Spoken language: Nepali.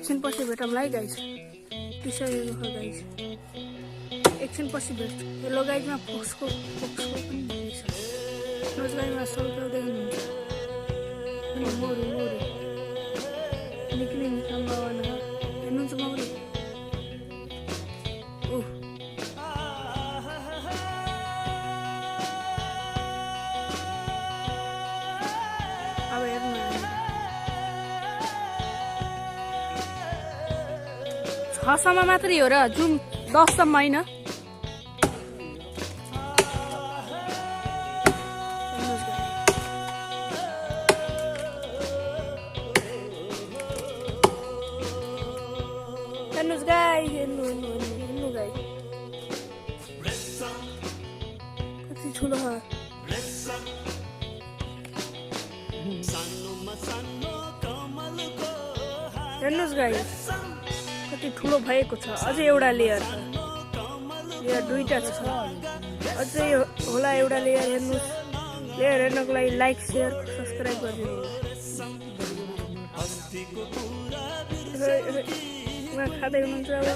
एकछिन पछि भेटौँला है गाइज। पिसाइएको हो गाइज, एकछिन पछि भेट्छ। हेलो गाइजमा फोक्सको पनि रहेछ। नोज गाइजमा सौक्याउ देख्नुहुन्छ। अनि मौरी निक्लिने सम्भावना हेर्नुहुन्छ मौरी। अब हेर्नु 6 सम्म मात्रै हो र जुम 10 सम्म होइन। हेर्नुहोस् गाइस, हेर्नु गाइस कति ठुलो हो। हेर्नुहोस् गाइस कति ठुलो भएको छ। अझै एउटा लेयर छ, लेयर दुईटा छ, अझै होला एउटा लेयर। हेर्नुहोस्, लेयर हेर्नको लागि लाइक शेयर सब्सक्राइब गरिदिनु। खाँदै हुनुहुन्छ अब।